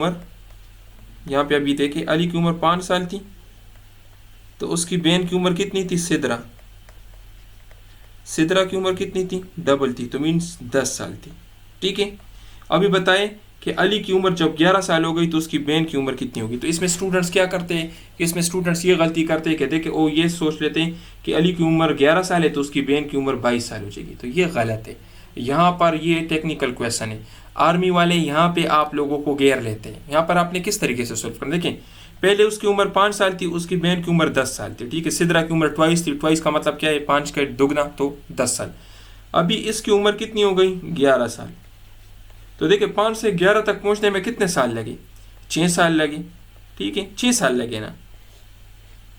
उम्र, यहाँ पे अभी देखें अली की उम्र 5 साल थी, तो उसकी बहन की उम्र कितनी थी? सिदरा की उम्र कितनी थी? डबल थी, तो मीन्स 10 साल थी। ठीक है, अभी बताएं कि अली की उम्र जब 11 साल हो गई तो उसकी बहन की उम्र कितनी होगी? तो इसमें स्टूडेंट्स क्या करते हैं कि इसमें स्टूडेंट्स ये गलती करते हैं कि देखें ओ ये सोच लेते हैं कि अली की उम्र 11 साल है तो उसकी बहन की उम्र 22 साल हो जाएगी, तो ये गलत है। यहाँ पर ये टेक्निकल क्वेश्चन है, आर्मी वाले यहाँ पे आप लोगों को घेर लेते हैं। यहाँ पर आपने किस तरीके से सोल्व करना, देखें पहले उसकी उम्र 5 साल थी, उसकी बहन की उम्र 10 साल थी। ठीक है, सिदरा की उम्र ट्वाइस थी, ट्वाइस का मतलब क्या है? 5 का दुगना, तो 10 साल। अभी इसकी उम्र कितनी हो गई? 11 साल। तो देखिए 5 से 11 तक पहुंचने में कितने साल लगे? 6 साल लगे। ठीक है, 6 साल लगे ना।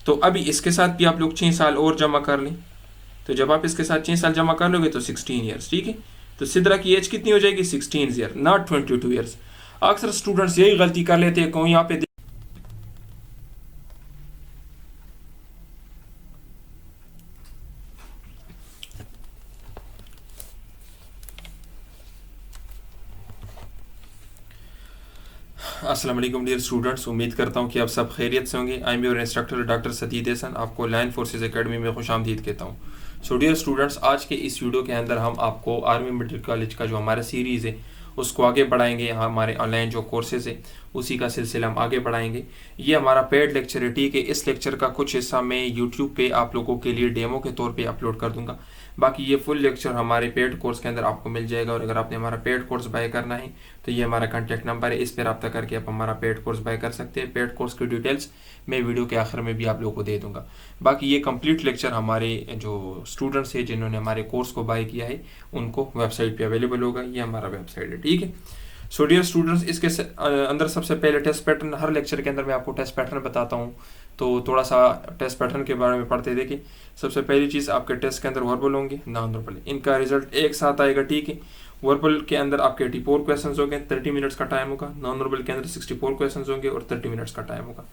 तो अभी इसके साथ भी आप लोग 6 साल और जमा कर लें, तो जब आप इसके साथ 6 साल जमा कर लोगे तो 16 ईयर्स। ठीक है, तो सिदरा की एज कितनी हो जाएगी? 16 ईयर, नॉट 22 ईयर्स। अक्सर स्टूडेंट्स यही गलती कर लेते हैं, कौन यहाँ पे अस्सलाम वालेकुम डियर स्टूडेंट्स, उम्मीद करता हूँ कि आप सब खैरियत से होंगे। I am your instructor doctor Satid Hasan, आपको लाइन फोर्सेस एकेडमी में खुशामदीद कहता हूँ। सो डियर स्टूडेंट्स, आज के इस वीडियो के अंदर हम आपको आर्मी मिलिट्री कॉलेज का जो हमारा सीरीज़ है उसको आगे बढ़ाएंगे। हमारे ऑनलाइन जो कोर्सेज है उसी का सिलसिला हम आगे बढ़ाएंगे। ये हमारा पेड लेक्चर है। ठीक है, इस लेक्चर का कुछ हिस्सा मैं यूट्यूब पे आप लोगों के लिए डेमो के तौर पे अपलोड कर दूंगा, बाकी ये फुल लेक्चर हमारे पेड कोर्स के अंदर आपको मिल जाएगा। और अगर आपने हमारा पेड कोर्स बाय करना है तो ये हमारा कॉन्टैक्ट नंबर है, इस पर रब्ता करके आप हमारा पेड कोर्स बाय कर सकते हैं। पेड कोर्स की डिटेल्स मैं वीडियो के आखिर में भी आप लोगों को दे दूंगा। बाकी ये कंप्लीट लेक्चर हमारे जो स्टूडेंट्स हैं जिन्होंने हमारे कोर्स को बाय किया है उनको वेबसाइट पे अवेलेबल होगा, ये हमारा वेबसाइट है। ठीक है, सो डियर स्टूडेंट्स, इसके अंदर सबसे पहले टेस्ट पैटर्न, हर लेक्चर के अंदर मैं आपको टेस्ट पैटर्न बताता हूँ, तो थोड़ा सा टेस्ट पैटर्न के बारे में पढ़ते देखिए। सबसे पहली चीज़, आपके टेस्ट के अंदर वर्बल होंगे, नॉन वर्बल, इनका रिजल्ट एक साथ आएगा। ठीक है, वर्बल के अंदर आपके 84 क्वेश्चन होंगे, 30 मिनट्स का टाइम होगा। नॉन वर्बल के अंदर 64 क्वेश्चन होंगे और 30 मिनट्स का टाइम होगा।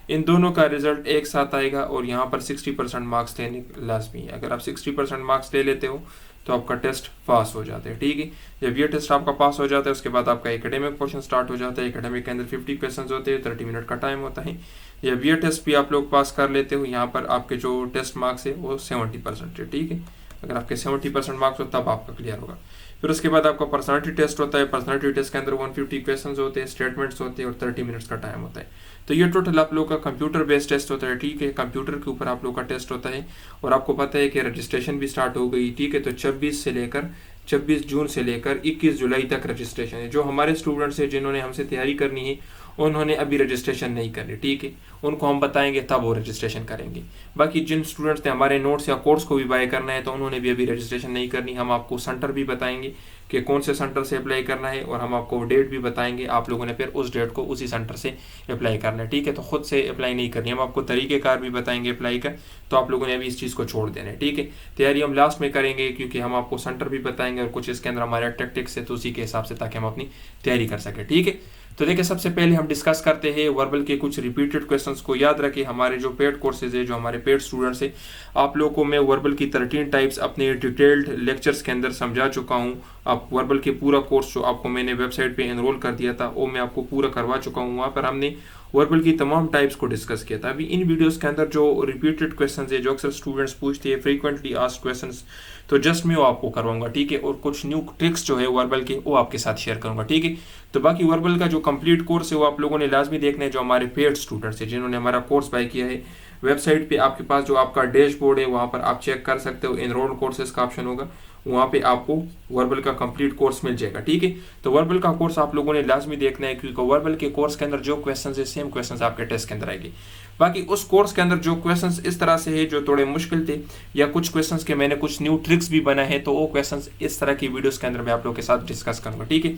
इन दोनों का रिजल्ट एक साथ आएगा और यहाँ पर 60% मार्क्स लेने लाजमी है। अगर आप 60% मार्क्स ले लेते हो तो आपका टेस्ट पास हो जाता है। ठीक है, जब ये टेस्ट आपका पास हो जाता है उसके बाद आपका एकेडमिक पोर्शन स्टार्ट हो जाता है। एकेडमिक के अंदर 50 क्वेश्चन होते हैं, 30 मिनट का टाइम होता है। जब ये टेस्ट भी आप लोग पास कर लेते हो, यहाँ पर आपके जो टेस्ट मार्क्स है वो 70% है। ठीक है, अगर आपके 70% मार्क्स हो तब आपका क्लियर होगा। फिर उसके बाद आपका पर्सनालिटी टेस्ट होता है। पर्सनालिटी टेस्ट के अंदर 150 क्वेश्चन होते हैं, स्टेटमेंट्स होते हैं और 30 मिनट्स का टाइम होता है। तो ये टोटल आप लोग का कंप्यूटर बेस्ड टेस्ट होता है। ठीक है, कंप्यूटर के ऊपर आप लोग का टेस्ट होता है। और आपको पता है कि रजिस्ट्रेशन भी स्टार्ट हो गई। ठीक है, तो 26 जून से लेकर 21 जुलाई तक रजिस्ट्रेशन है। जो हमारे स्टूडेंट्स हैं जिन्होंने हमसे तैयारी करनी है उन्होंने अभी रजिस्ट्रेशन नहीं करनी। ठीक है, उनको हम बताएंगे तब वो रजिस्ट्रेशन करेंगे। बाकी जिन स्टूडेंट्स ने हमारे नोट्स या कोर्स को भी बाय करना है तो उन्होंने भी अभी रजिस्ट्रेशन नहीं करनी। हम आपको सेंटर भी बताएंगे कि कौन से सेंटर से अप्लाई करना है और हम आपको डेट भी बताएंगे। आप लोगों ने फिर उस डेट को उसी सेंटर से अप्लाई करना है। ठीक है, तो खुद से अप्लाई नहीं करनी, हम आपको तरीक़ेकार भी बताएंगे अप्लाई का। तो आप लोगों ने अभी इस चीज़ को छोड़ देना है। ठीक है, तैयारी हम लास्ट में करेंगे क्योंकि हम आपको सेंटर भी बताएंगे और कुछ इसके अंदर हमारे टैक्टिक्स है, तो उसी के हिसाब से ताकि हम अपनी तैयारी कर सकें। ठीक है, तो देखिए सबसे पहले हम डिस्कस करते हैं वर्बल के कुछ रिपीटेड क्वेश्चंस को। याद रखें हमारे जो पेड कोर्सेज है, जो हमारे पेड स्टूडेंट्स हैं, आप लोगों को मैं वर्बल की 13 टाइप्स अपने डिटेल्ड लेक्चर्स के अंदर समझा चुका हूँ। आप वर्बल के पूरा कोर्स जो आपको मैंने वेबसाइट पे एनरोल कर दिया था वो मैं आपको पूरा करवा चुका हूँ। वहाँ पर हमने वर्बल की तमाम टाइप्स को डिस्कस किया था। अभी इन वीडियोस के अंदर जो रिपीटेड क्वेश्चंस है, जो अक्सर स्टूडेंट्स पूछते हैं, फ्रीक्वेंटली आस्क्ड क्वेश्चंस, तो जस्ट मैं वो आपको करवाऊंगा। ठीक है, और कुछ न्यू ट्रिक्स जो है वर्बल के वो आपके साथ शेयर करूंगा। ठीक है, तो बाकी वर्बल का जो कंप्लीट कोर्स है वो आप लोगों ने लाजमी देखना है। जो हमारे पेड स्टूडेंट्स है जिन्होंने हमारा कोर्स बाय किया है, वेबसाइट पे आपके पास जो आपका डैशबोर्ड है वहाँ पर आप चेक कर सकते हो, एनरोल्ड कोर्सेज का ऑप्शन होगा, वहाँ पे आपको वर्बल का कंप्लीट कोर्स मिल जाएगा। ठीक है, तो वर्बल का कोर्स आप लोगों ने लाजमी देखना है क्योंकि वर्बल के कोर्स के अंदर जो क्वेश्चंस है सेम क्वेश्चंस आपके टेस्ट के अंदर आएंगे। बाकी उस कोर्स के अंदर जो क्वेश्चंस इस तरह से है जो थोड़े मुश्किल थे या कुछ क्वेश्चंस के मैंने कुछ न्यू ट्रिक्स भी बनाए हैं, तो वो क्वेश्चंस इस तरह की वीडियोस के अंदर मैं आप लोगों के साथ डिस्कस करूंगा। ठीक है,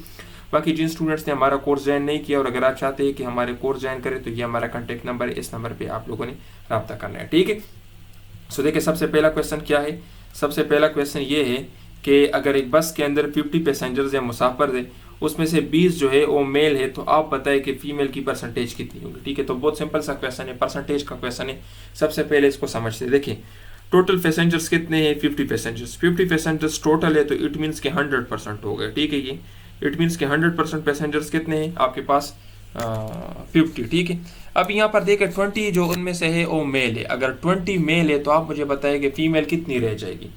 बाकी जिन स्टूडेंट्स ने हमारा कोर्स ज्वाइन नहीं किया और अगर आप चाहते हैं कि हमारे कोर्स ज्वाइन करें तो ये हमारा कॉन्टैक्ट नंबर है, इस नंबर पर आप लोगों ने रब्ता करना है। ठीक है, सो देखिए सबसे पहला क्वेश्चन क्या है। सबसे पहला क्वेश्चन ये है कि अगर एक बस के अंदर 50 पैसेंजर्स या मुसाफिर है, उसमें से 20 जो है वो मेल है, तो आप बताएं कि फीमेल की परसेंटेज कितनी होगी। ठीक है, तो बहुत सिंपल सा क्वेश्चन है, परसेंटेज का क्वेश्चन है। सबसे पहले इसको समझते देखिए, टोटल पैसेंजर्स कितने हैं? 50 पैसेंजर्स। 50 पैसेंजर्स टोटल है तो इट मीन्स के 100% हो गए। ठीक है, ये इट मीन्स के 100% पैसेंजर्स कितने हैं आपके पास? 50, ठीक है। अब यहाँ पर देखें 20 जो उनमें से है वो मेल है। अगर 20 मेल है तो आप मुझे बताएं कि फीमेल कितनी रह जाएगी।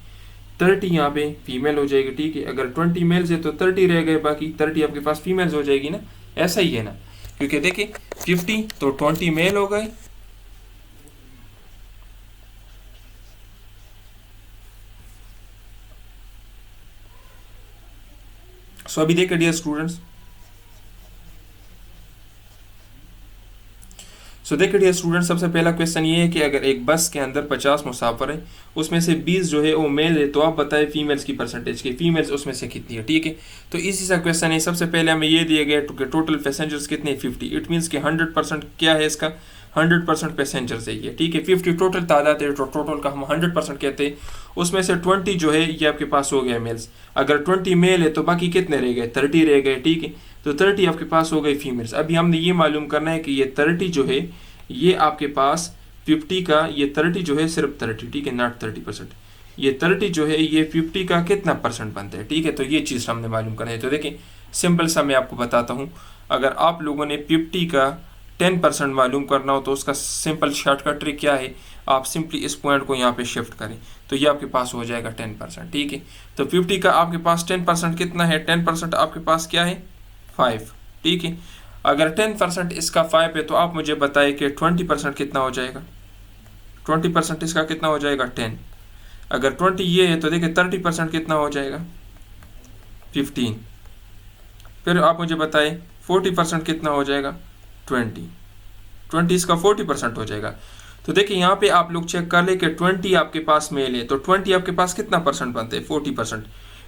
30 यहाँ पे फीमेल हो जाएगी, ठीक है। अगर 20 मेल्स है तो 30 रह गए, बाकी 30 आपके पास फीमेल्स हो जाएगी ना, ऐसा ही है ना, क्योंकि देखिए 50 तो 20 मेल हो गए, सो अभी देखिए डियर स्टूडेंट्स, देखिए डियर स्टूडेंट, सबसे पहला क्वेश्चन ये है कि अगर एक बस के अंदर 50 मुसाफिर है, उसमें से 20 जो है वो मेल है, तो आप बताएं फीमेल्स की परसेंटेज की, फीमेल्स उसमें से कितनी है, ठीक है। तो इसी सा क्वेश्चन है। सबसे पहले हमें ये दिया गया कि टोटल पैसेंजर्स कितने, 50। इट मीन्स कि 100% क्या है इसका, 100% पैसेंजर्स है ये, ठीक है। 50 टोटल तादाद है, तो टोटल का हम 100% कहते हैं। उसमें से 20 जो है ये आपके पास हो गया मेल्स। अगर 20 मेल है तो बाकी कितने रह गए, 30 रह गए, ठीक है। तो 30 आपके पास हो गई फीमेल्स। अभी हमने ये मालूम करना है कि ये 30 जो है ये आपके पास 50 का, ये 30 जो है सिर्फ 30, ठीक है, नॉट 30%। ये 30 जो है ये 50 का कितना परसेंट बनता है, ठीक है। तो ये चीज़ हमने मालूम करना है। तो देखिए सिंपल सा मैं आपको बताता हूँ, अगर आप लोगों ने 50 का 10% मालूम करना हो तो उसका सिंपल शॉर्टकट ट्रिक क्या है, आप सिंपली इस पॉइंट को यहाँ पे शिफ्ट करें तो ये आपके पास हो जाएगा 10%, ठीक है। तो 50 का आपके पास 10% कितना है, 10% आपके पास क्या है, 5, ठीक है। अगर 10% इसका 5 है तो आप मुझे बताएं कि 20% कितना हो जाएगा, 20% इसका कितना हो जाएगा, 10। अगर 20 ये है तो देखिए 30% कितना हो जाएगा, 15। फिर आप मुझे बताएं 40% कितना हो जाएगा, 20 इसका 40% हो जाएगा। तो देखिए यहाँ पे आप लोग चेक कर ले कि 20 आपके पास मेल है तो 20 आपके पास कितना परसेंट बनते हैं, 40%।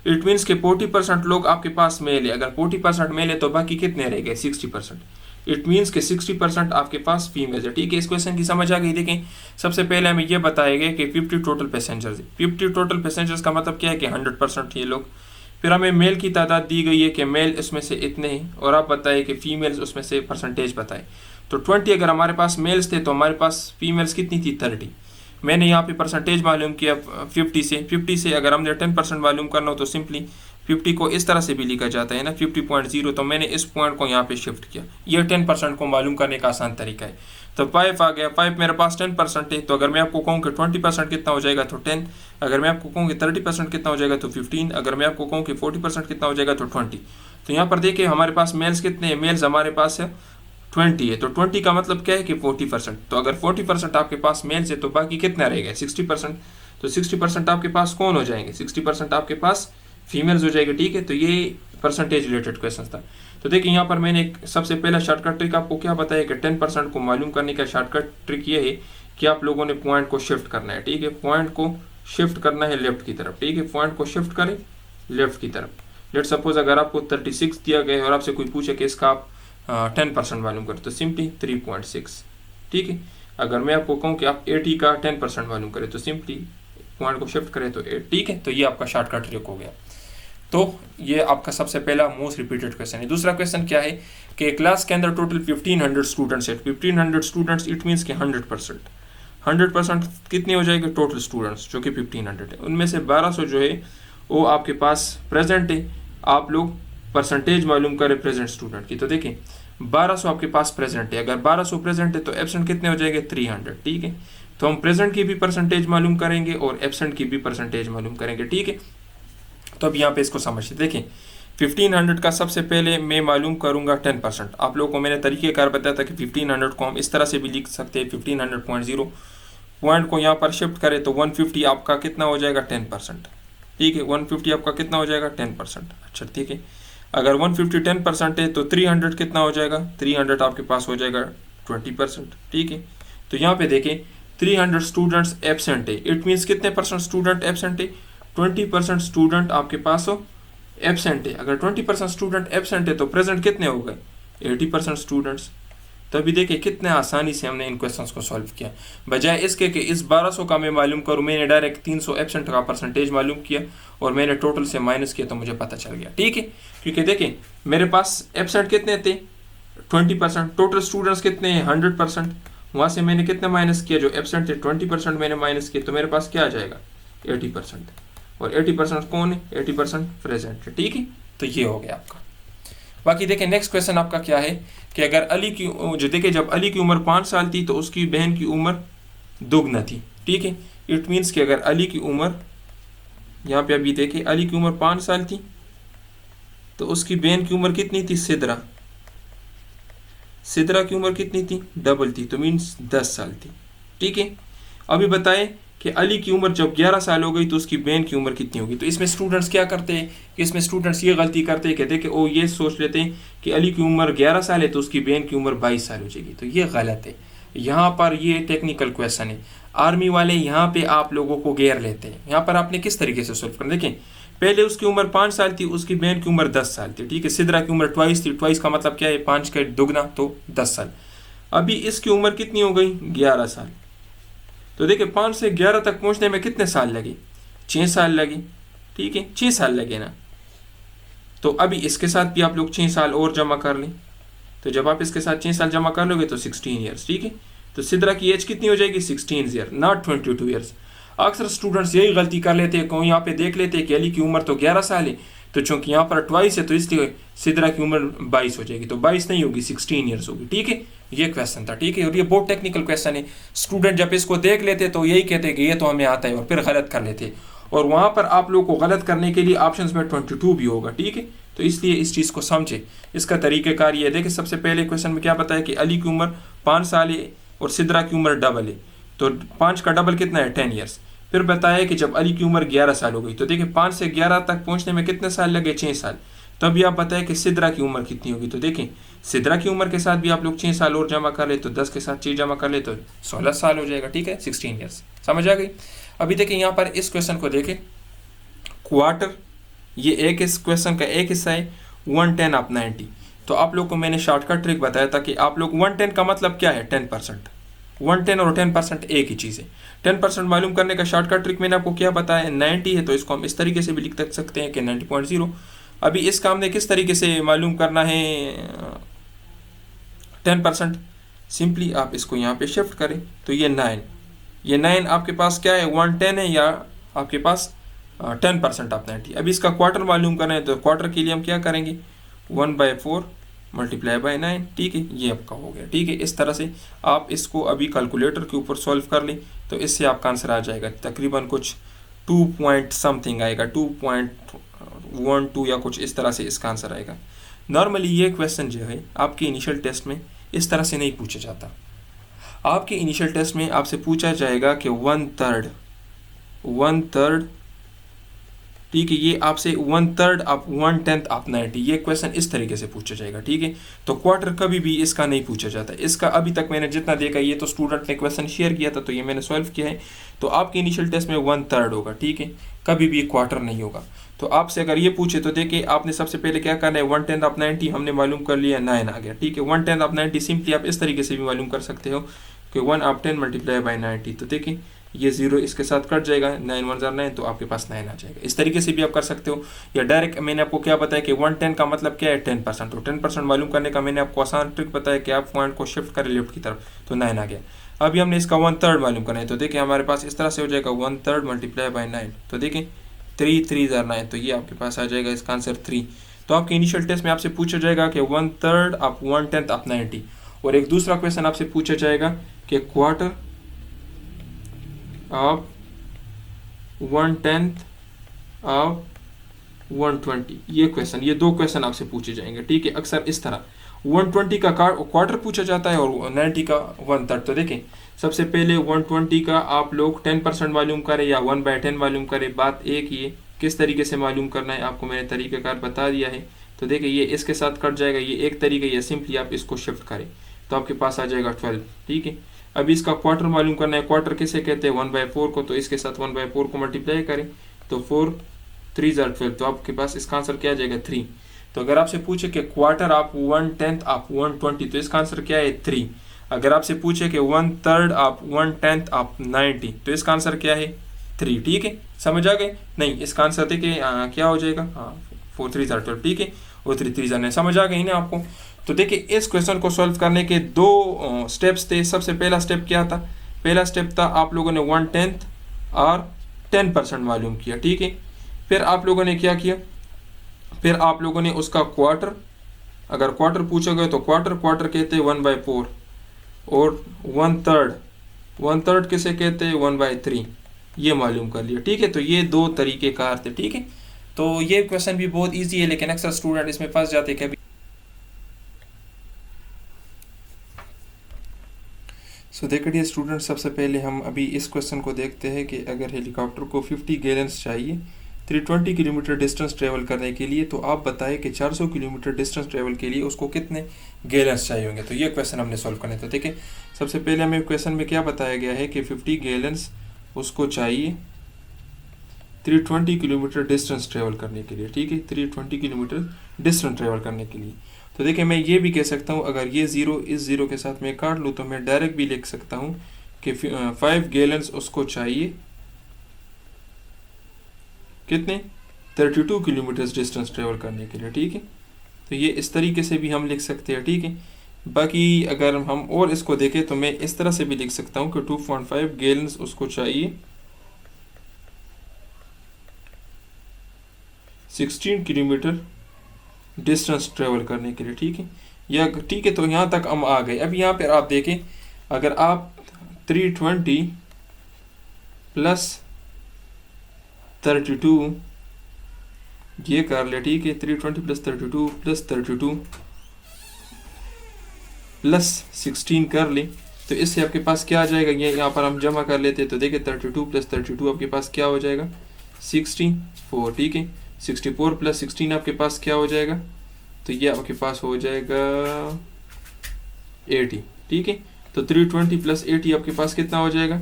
इट मीन्स के 40% लोग आपके पास मेल है। अगर 40% मेल है तो बाकी कितने रह गए, 60%। इट मीन्स के 60% आपके पास फीमेल है, ठीक है। इस क्वेश्चन की समझ आ गई। देखें सबसे पहले हमें यह बताया गया कि 50 टोटल पैसेंजर्स है। 50 टोटल पैसेंजर्स का मतलब क्या है कि 100% ये लोग। फिर हमें मेल की तादाद दी गई है कि मेल इसमें से इतने हैं, और आप बताइए कि फीमेल्स उसमें से परसेंटेज बताए। तो 20 अगर हमारे पास मेल्स थे तो हमारे पास फीमेल्स कितनी थी, 30। मैंने यहाँ पे परसेंटेज मालूम किया 50 से अगर हमने 10% मालूम करना हो तो सिंपली 50 को इस तरह से भी लिखा जाता है ना, 50.0। तो मैंने इस पॉइंट को यहाँ पे शिफ्ट किया, ये 10% को मालूम करने का आसान तरीका है। तो 5 आ गया, 5 मेरे पास 10% है। तो अगर मैं आपको कहूँ कि 20% कितना हो जाएगा तो 10। अगर मैं आपको कहूँ कि 30% कितना हो जाएगा तो 15। अगर मैं आपको कहूँ कि 40% कितना हो जाएगा तो 20। तो यहाँ पर देखिए हमारे पास मेल्स कितने हैं, मेल्स हमारे पास है 20 है। तो 20 का मतलब क्या है कि 40%। तो अगर 40% आपके पास मेल्स है तो बाकी कितना रहेगा, 60%। तो 60% आपके पास कौन हो जाएंगे, 60% आपके पास फीमेल्स हो जाएगी, ठीक है। तो ये परसेंटेज रिलेटेड क्वेश्चन था। तो देखिए यहाँ पर मैंने सबसे पहला शॉर्टकट ट्रिक आपको क्या बताया कि 10% को मालूम करने का शॉर्टकट ट्रिक ये है कि आप लोगों ने पॉइंट को शिफ्ट करना है, ठीक है। पॉइंट को शिफ्ट करना है लेफ्ट की तरफ, ठीक है। पॉइंट को शिफ्ट करें लेफ्ट की तरफ। लेट सपोज अगर आपको 36 दिया गया और आपसे कोई पूछे कि इसका आप 10% मालूम करें तो सिंपली 3.6, ठीक है। अगर मैं आपको कहूँ कि आप 80 का 10% मालूम करें तो सिंपली पॉइंट को शिफ्ट करें तो 8, ठीक है। तो ये आपका शॉर्टकट ट्रिक हो गया। तो ये आपका सबसे पहला मोस्ट रिपीटेड क्वेश्चन है। दूसरा क्वेश्चन क्या है कि क्लास के अंदर टोटल 1500 स्टूडेंट्स है। 1500 स्टूडेंट्स इट मीन्स कि 100% कितने हो जाएंगे टोटल स्टूडेंट्स जो कि 1500 है। उनमें से 1200 जो है वो आपके पास प्रेजेंट है। आप लोग परसेंटेज मालूम करें प्रेजेंट स्टूडेंट की। तो देखें 1200 आपके पास प्रेजेंट है। अगर 1200 प्रेजेंट है तो एब्सेंट कितने हो जाएंगे, 300, ठीक है। तो हम प्रेजेंट की भी परसेंटेज मालूम करेंगे और एब्सेंट की भी परसेंटेज मालूम करेंगे, ठीक है। तो अब यहाँ पे इसको समझते देखें 1500 का सबसे पहले मैं मालूम करूंगा 10%। आप लोगों को मैंने तरीक़ेकार बताया था कि 1500 को हम इस तरह से भी लिख सकते हैं 1500.0। पॉइंट को यहाँ पर शिफ्ट करें तो 150 आपका कितना हो जाएगा, 10%, ठीक है। 150 आपका कितना हो जाएगा, 10%। अच्छा ठीक है। अगर 150 10% है तो 300 कितना हो जाएगा, 300 आपके पास हो जाएगा 20%, ठीक है। तो यहाँ पे देखें 300 स्टूडेंट्स एब्सेंट है। इट मीन्स कितने परसेंट स्टूडेंट एब्सेंट है, 20% स्टूडेंट आपके पास हो एब्सेंट है। अगर 20% स्टूडेंट एब्सेंट है तो प्रेजेंट कितने हो गए, 80% स्टूडेंट्स। तो अभी देखिए कितने आसानी से हमने इन क्वेश्चंस को सॉल्व किया। बजाय इसके कि इस 1200 का मैं मालूम करूँ, मैंने डायरेक्ट 300 एब्सेंट का परसेंटेज मालूम किया और मैंने टोटल से माइनस किया तो मुझे पता चल गया, ठीक है। क्योंकि देखें मेरे पास एब्सेंट कितने थे, 20%, टोटल स्टूडेंट्स कितने हैं, 100%। वहाँ से मैंने कितने माइनस किया, जो एब्सेंट थे 20% मैंने माइनस किया, तो मेरे पास क्या आ जाएगा, 80%। और 80% कौन है, 80% प्रेजेंट है, ठीक है। तो ये हो गया आपका। बाकी देखें नेक्स्ट क्वेश्चन आपका क्या है कि अगर अली की जो देखें जब अली की उम्र 5 साल थी तो उसकी बहन की उम्र दुगना थी, ठीक है। इट मीन्स कि अगर अली की उम्र, यहाँ पे अभी देखें अली की उम्र 5 साल थी तो उसकी बहन की उम्र कितनी थी, सिदरा की उम्र कितनी थी, डबल थी, तो मीन्स 10 साल थी, ठीक है। अभी बताएं कि अली की उम्र जब 11 साल हो गई तो उसकी बहन की उम्र कितनी होगी। तो इसमें स्टूडेंट्स क्या करते हैं कि इसमें स्टूडेंट्स ये गलती करते हैं, कहते हैं कि ओ ये सोच लेते हैं कि अली की उम्र 11 साल है तो उसकी बहन की उम्र 22 साल हो जाएगी, तो ये गलत है। यहाँ पर ये टेक्निकल क्वेश्चन है, आर्मी वाले यहाँ पे आप लोगों को घेर लेते हैं। यहाँ पर आपने किस तरीके से सोल्व करना, देखें पहले उसकी उम्र 5 साल थी, उसकी बहन की उम्र 10 साल थी, ठीक है। सिदरा की उम्र 22 थी, 22 का मतलब क्या है, 5 का दुगना तो 10 साल। अभी इसकी उम्र कितनी हो गई, 11 साल। तो देखिए 5 से 11 तक पहुंचने में कितने साल लगे, 6 साल लगे, ठीक है, 6 साल लगे ना। तो अभी इसके साथ भी आप लोग 6 साल और जमा कर लें, तो जब आप इसके साथ 6 साल जमा कर लोगे तो 16 ईयर्स, ठीक है। तो सिदरा की एज कितनी हो जाएगी, 16 ईयर, नॉट 22 ईयर्स। अक्सर स्टूडेंट्स यही गलती कर लेते हैं, कहीं यहाँ पे देख लेते हैं कि अली की उम्र तो 11 साल है, तो चूंकि यहाँ पर 22 है तो इसलिए सिदरा की उम्र 22 हो जाएगी, तो 22 नहीं होगी, 16 ईयर्स होगी, ठीक है। ये क्वेश्चन था, ठीक है, और ये बहुत टेक्निकल क्वेश्चन है। स्टूडेंट जब इसको देख लेते तो यही कहते हैं कि ये तो हमें आता है, और फिर गलत कर लेते। और वहाँ पर आप लोग को गलत करने के लिए ऑप्शंस में 22 भी होगा, ठीक है। तो इसलिए इस चीज़ को समझे, इसका तरीक़ेकार ये है। देखिए सबसे पहले क्वेश्चन में क्या बताया कि अली की उम्र 5 साल है और सिदरा की उम्र डबल है, तो 5 का डबल कितना है, 10 ईयर्स। फिर बताया कि जब अली की उम्र 11 साल हो गई, तो देखिए 5 से 11 तक पहुंचने में कितने साल लगे, 6 साल। तो अभी आप बताएं कि सिदरा की उम्र कितनी होगी, तो देखें सिदरा की उम्र के साथ भी आप लोग 6 साल और जमा कर ले, तो 10 के साथ 6 जमा कर ले तो 16 साल हो जाएगा, ठीक है, 16 ईयर्स। समझ आ गई। अभी देखें यहाँ पर इस क्वेश्चन को देखें, क्वार्टर, ये एक इस क्वेश्चन का एक हिस्सा है, 110 ऑफ 90। तो आप लोग को मैंने शॉर्टकट ट्रिक बताया था कि आप लोग 110 का मतलब क्या है, 10%। 110 और 10% एक ही चीज़ है। 10% मालूम करने का शॉर्टकट ट्रिक मैंने आपको क्या बताया, 90 है तो इसको हम इस तरीके से भी लिख सकते हैं कि 90.0। अभी इसका हमने किस तरीके से मालूम करना है 10%, सिंपली आप इसको यहाँ पे शिफ्ट करें तो ये 9 आपके पास क्या है, 110 है, या आपके पास 10% ऑफ 90। अभी इसका क्वार्टर मालूम करना है, तो क्वार्टर के लिए हम क्या करेंगे, 1/4 मल्टीप्लाई बाय 9, ठीक है, ये आपका हो गया, ठीक है। इस तरह से आप इसको अभी कैलकुलेटर के ऊपर सॉल्व कर लें तो इससे आपका आंसर आ जाएगा तकरीबन कुछ 2 पॉइंट समथिंग आएगा, 2.12 या कुछ इस तरह से इसका आंसर आएगा। नॉर्मली ये क्वेश्चन जो है आपके इनिशियल टेस्ट में इस तरह से नहीं पूछा जाता। आपके इनिशियल टेस्ट में आपसे पूछा जाएगा कि 1/3, ठीक है, ये आपसे 1/3 ऑफ 1/10 ऑफ 90, ये क्वेश्चन इस तरीके से पूछा जाएगा, ठीक है। तो क्वार्टर कभी भी इसका नहीं पूछा जाता। इसका अभी तक मैंने जितना देखा, ये तो स्टूडेंट ने क्वेश्चन शेयर किया था तो ये मैंने सॉल्व किया है। तो आपके इनिशियल टेस्ट में 1/3 होगा, ठीक है, कभी भी क्वार्टर नहीं होगा। तो आपसे अगर ये पूछे तो देखिए आपने सबसे पहले क्या करना है, 1/10 ऑफ 90 हमने मालूम कर लिया, 9 आ गया, ठीक है। 1/10 ऑफ 90 सिंपली आप इस तरीके से भी मालूम कर सकते हो कि 1/10 मल्टीप्लाई बाई 90। तो देखिए ये 0 इसके साथ कट जाएगा, 9 1 9, तो आपके पास 9 आ जाएगा। इस तरीके से भी आप कर सकते हो, या डायरेक्ट मैंने आपको क्या बताया कि 110 का मतलब क्या है, 10%। तो 10% मालूम करने का मैंने आपको आसान ट्रिक बताया कि आप पॉइंट को शिफ्ट करें लेफ्ट की तरफ, तो 9 आ गया। अभी हमने इसका 1/3 मालूम करना है, तो देखिए हमारे पास इस तरह से हो जाएगा 1/3 मल्टीप्लाई बाई 9। तो देखिए 3 3 9, तो ये आपके पास आ जाएगा इसका आंसर 3। तो आपके इनिशियल टेस्ट में आपसे पूछा जाएगा कि 1/3 ऑफ 1/10 ऑफ 90, और एक दूसरा क्वेश्चन आपसे पूछा जाएगा कि क्वार्टर ऑफ 1/10 ऑफ 120। ये क्वेश्चन, ये 2 क्वेश्चन आपसे पूछे जाएंगे, ठीक है। अक्सर इस तरह 120 का क्वार्टर पूछा जाता है और 90 का 1/3। तो देखें सबसे पहले 120 का आप लोग 10% मालूम करें या 1/10 मालूम करें, बात एक ही है। किस तरीके से मालूम करना है आपको मैंने तरीक़ाकार बता दिया है। तो देखिए ये इसके साथ कट जाएगा, ये एक तरीका, या सिंपली आप इसको शिफ्ट करें तो आपके पास आ जाएगा 12, ठीक है। अभी इसका क्वार्टर मालूम करना है, क्वार्टर किसे कहते हैं, 1/4 को, तो इसके साथ 1/4 को मल्टीप्लाई करें तो 4 3 12, तो आपके पास इसका आंसर क्या आ जाएगा, 3। तो अगर आपसे पूछे कि क्वार्टर ऑफ 1/10 ऑफ 120, तो इसका आंसर क्या है, 3। अगर आपसे पूछे कि 1/3 ऑफ 1/10 ऑफ 90, तो इसका आंसर क्या है, 3, ठीक है। समझ आ गए, नहीं इसका आंसर देखिए क्या हो जाएगा, 4 3 12, ठीक है, और 3 3 9, समझ आ गई ना आपको। तो देखिए इस क्वेश्चन को सॉल्व करने के 2 स्टेप्स थे। सबसे पहला स्टेप क्या था, पहला स्टेप था आप लोगों ने 1/10 और 10% मालूम किया, ठीक है। फिर आप लोगों ने क्या किया, फिर आप लोगों ने उसका क्वार्टर अगर क्वार्टर पूछा गया तो क्वार्टर क्वार्टर कहते हैं 1/4, और 1/3 किसे कहते हैं 1/3। ये मालूम कर लिया, ठीक है। तो ये दो तरीके कार थे, ठीक है। तो ये क्वेश्चन भी बहुत इजी है, लेकिन अक्सर स्टूडेंट इसमें फंस जाते कभी। सो देखिए स्टूडेंट, सबसे पहले हम अभी इस क्वेश्चन को देखते हैं कि अगर हेलीकॉप्टर को 50 गैलन्स चाहिए 320 किलोमीटर डिस्टेंस ट्रेवल करने के लिए, तो आप बताएं कि 400 किलोमीटर डिस्टेंस ट्रेवल के लिए उसको कितने गैलन्स चाहिए होंगे। तो ये क्वेश्चन हमने सॉल्व करना था। देखिए सबसे पहले हमें क्वेश्चन में क्या बताया गया है कि 50 गैलन्स उसको चाहिए 320 किलोमीटर डिस्टेंस ट्रेवल करने के लिए, ठीक है। 320 किलोमीटर डिस्टेंस ट्रेवल करने के लिए। तो देखिए मैं ये भी कह सकता हूँ, अगर ये ज़ीरो इस ज़ीरो के साथ मैं काट लूँ तो मैं डायरेक्ट भी लिख सकता हूँ कि 5 गैलन्स उसको चाहिए कितने 32 किलोमीटर डिस्टेंस ट्रेवल करने के लिए, ठीक है। तो ये इस तरीके से भी हम लिख सकते हैं, ठीक है। बाकी अगर हम और इसको देखें तो मैं इस तरह से भी लिख सकता हूँ कि 2.5 गैलन्स उसको चाहिए 16 किलोमीटर डिस्टेंस ट्रेवल करने के लिए, ठीक है। या ठीक है, तो यहाँ तक हम आ गए। अब यहाँ पर आप देखें, अगर आप 320 प्लस 32 ये कर ले, ठीक है। 320 प्लस 32 प्लस 32 प्लस 16 कर ले, तो इससे आपके पास क्या आ जाएगा, ये यहाँ पर हम जमा कर लेते हैं। तो देखिए 32 प्लस 32 आपके पास क्या हो जाएगा 64, ठीक है। 64 प्लस 16 आपके पास क्या हो जाएगा, तो ये आपके पास हो जाएगा 80, ठीक है। तो 320 प्लस 80 आपके पास कितना हो जाएगा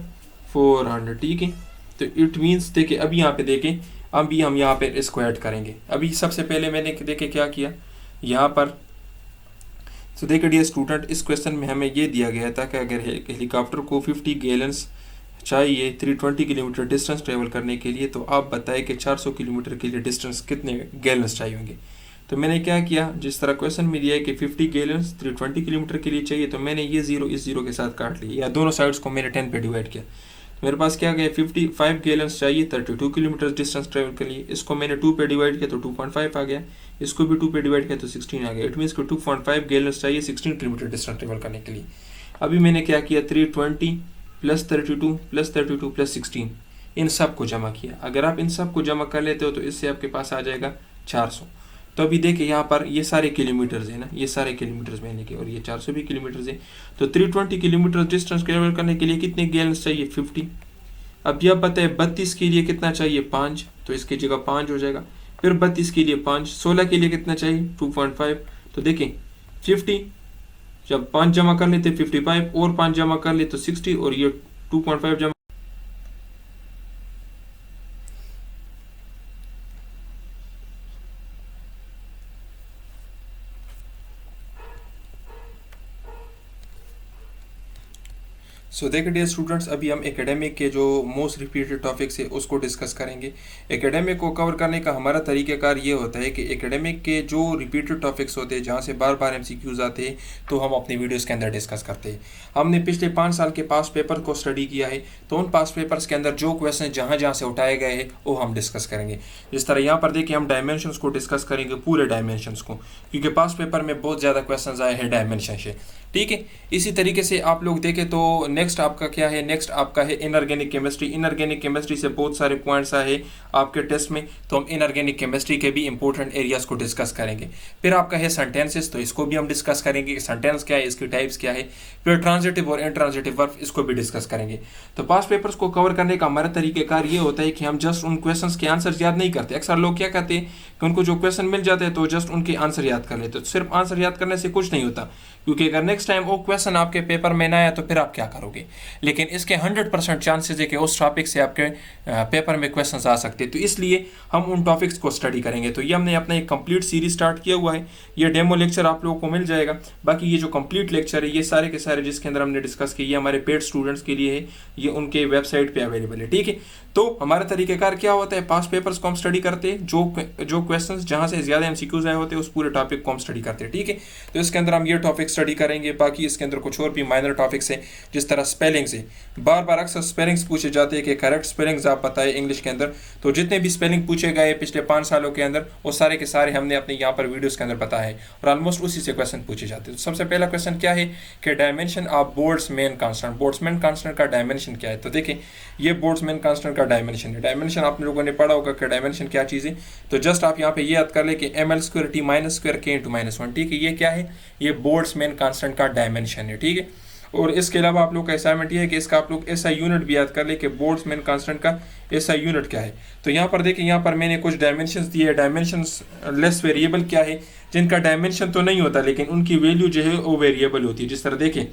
400, ठीक है। तो इट मीन्स देखिए अभी यहाँ पे देखें, अभी हम यहाँ पे इसको ऐड करेंगे। अभी सबसे पहले मैंने देखे क्या किया यहाँ पर, तो देखिए डियर स्टूडेंट, इस क्वेश्चन में हमें ये दिया गया था कि अगर हेलीकॉप्टर को 50 गैलन्स चाहिए 320 किलोमीटर डिस्टेंस ट्रेवल करने के लिए, तो आप बताएं कि 400 किलोमीटर के लिए डिस्टेंस कितने गैलन्स चाहिए होंगे। तो मैंने क्या किया, जिस तरह क्वेश्चन में दिया है कि 50 गैलन्स 320 किलोमीटर के लिए चाहिए, तो मैंने ये ज़ीरो इस ज़ीरो के साथ काट लिया, या दोनों साइड्स को मैंने 10 पे डिवाइड किया। मेरे पास क्या गया 55 गैलन्स चाहिए 32 किलोमीटर डिस्टेंस ट्रेवल के लिए, इसको मैंने 2 पे डिवाइड किया तो 2.5 आ गया, इसको भी 2 पे डिवाइड किया तो 16 आ गया। इट मीन्स को 2.5 गैलन्स चाहिए 16 किलोमीटर डिस्टेंस ट्रेवल करने के लिए। अभी मैंने क्या किया 320 प्लस 32 प्लस 32 प्लस 16 इन सब को जमा किया। अगर आप इन सब को जमा कर लेते हो तो इससे आपके पास आ जाएगा 400। तो अभी देखिए यहाँ पर ये सारे किलोमीटर्स है ना, ये सारे किलोमीटर्स मैंने किए, और ये 400 भी किलोमीटर्स है। तो 320 किलोमीटर डिस्टेंस ट्रेवल करने के लिए कितने गैलन्स चाहिए 50। अब यह पता है 32 के लिए कितना चाहिए 5, तो इसकी जगह 5 हो जाएगा। फिर 32 के लिए 5, 16 के लिए कितना चाहिए 2.5। तो देखें 50 जब 5 जमा कर लेते 55 और 5 जमा कर ले तो 60, और ये 2.5 जमा। सो देखिए डियर स्टूडेंट्स, अभी हम एकेडमिक के जो मोस्ट रिपीटेड टॉपिक्स है उसको डिस्कस करेंगे। एकेडमिक को कवर करने का हमारा तरीक़ाकार ये होता है कि एकेडमिक के जो रिपीटेड टॉपिक्स होते हैं जहाँ से बार बार MCQs आते हैं, तो हम अपनी वीडियोस के अंदर डिस्कस करते हैं। हमने पिछले 5 साल के पास पेपर को स्टडी किया है, तो उन पास पेपर्स के अंदर जो क्वेश्चन जहाँ जहाँ से उठाए गए हैं वो हम डिस्कस करेंगे। जिस तरह यहाँ पर देखिए हम डायमेंशंस को डिस्कस करेंगे, पूरे डायमेंशंस को, क्योंकि पास पेपर में बहुत ज़्यादा क्वेश्चन आए हैं डायमेंशन से, ठीक है। इसी तरीके से आप लोग देखें तो नेक्स्ट आपका क्या है, नेक्स्ट आपका है इनऑर्गेनिक केमिस्ट्री। इनऑर्गेनिक केमिस्ट्री से बहुत सारे पॉइंट्स आए आपके टेस्ट में, तो हम इनऑर्गेनिक केमिस्ट्री के भी इंपॉर्टेंट एरियाज को डिस्कस करेंगे। फिर आपका है सेंटेंसेस, तो इसको भी हम डिस्कस करेंगे कि सेंटेंस क्या है, इसकी टाइप्स क्या है। फिर ट्रांजिटिव और इनट्रांजिटिव वर्ब, इसको भी डिस्कस करेंगे। तो पास पेपर्स को कवर करने का हमारा तरीक़ाकार ये होता है कि हम जस्ट उन क्वेश्चंस के आंसर याद नहीं करते। अक्सर लोग क्या कहते हैं कि उनको जो क्वेश्चन मिल जाते हैं तो जस्ट उनके आंसर याद कर लेते। तो सिर्फ आंसर याद करने से कुछ नहीं होता, क्योंकि अगर नेक्स्ट टाइम वो क्वेश्चन आपके पेपर में ना आया तो फिर आप क्या करोगे। लेकिन इसके 100% चांसेस है कि उस टॉपिक से आपके पेपर में क्वेश्चंस आ सकते हैं। तो इसलिए हम उन टॉपिक्स को स्टडी करेंगे। तो ये हमने अपना एक कंप्लीट सीरीज स्टार्ट किया हुआ है। ये डेमो लेक्चर आप लोगों को मिल जाएगा। बाकी ये जो कंप्लीट लेक्चर है ये सारे के सारे जिसके अंदर हमने डिस्कस किए, ये हमारे पेड स्टूडेंट्स के लिए है, ये उनके वेबसाइट पर अवेलेबल है, ठीक है। तो हमारा तरीक़ाकार क्या होता है, पास पेपर्स को हम स्टडी करते हैं, जो क्वेश्चन जहाँ से ज़्यादा MCQs आए होते हैं उस पूरे टॉपिक को हम स्टडी करते हैं, ठीक है। तो इसके अंदर हम ये टॉपिक स्टडी करेंगे, करेंगे। बाकी इसके अंदर कुछ और भी माइनर टॉपिक्स हैं, जिस तरह स्पेलिंग्स है। बार बार अक्सर स्पेलिंग्स पूछे जाते हैं कि करेक्ट स्पेलिंग्स आप बताएं इंग्लिश के अंदर। तो जितने भी स्पेलिंग पूछे गए पिछले 5 सालों के अंदर, वो सारे के सारे हमने अपने यहाँ पर वीडियोस के अंदर बताए हैं, और ऑलमोस्ट उसी से क्वेश्चन पूछे जाते हैं। तो सबसे पहला क्वेश्चन क्या है कि dimension of Boltzmann constant. Boltzmann constant का डायमेंशन क्या है? तो देखिए, ये बोल्ट्जमैन कांस्टेंट का डायमेंशन है। डायमेंशन आप लोगों ने पढ़ा होगा कि डायमेंशन क्या चीज़ है। तो जस्ट आप यहाँ पे ये याद कर ले कि ml² t - स्क्वायर k × -1, ठीक है। ये क्या है? ये बोल्ट्जमैन कांस्टेंट का डायमेंशन है, ठीक है। और इसके अलावा आप लोग का असाइनमेंट ये है कि इसका आप लोग ऐसा यूनिट भी याद कर ले कि बोल्ट्जमैन कांस्टेंट का ऐसा यूनिट क्या है। तो यहाँ पर देखिए, यहाँ पर मैंने कुछ डायमेंशंस दिए हैं। डायमेंशंस लेस वेरिएबल क्या है? जिनका डायमेंशन तो नहीं होता लेकिन उनकी वैल्यू जो है वो वेरिएबल होती है। जिस तरह देखें,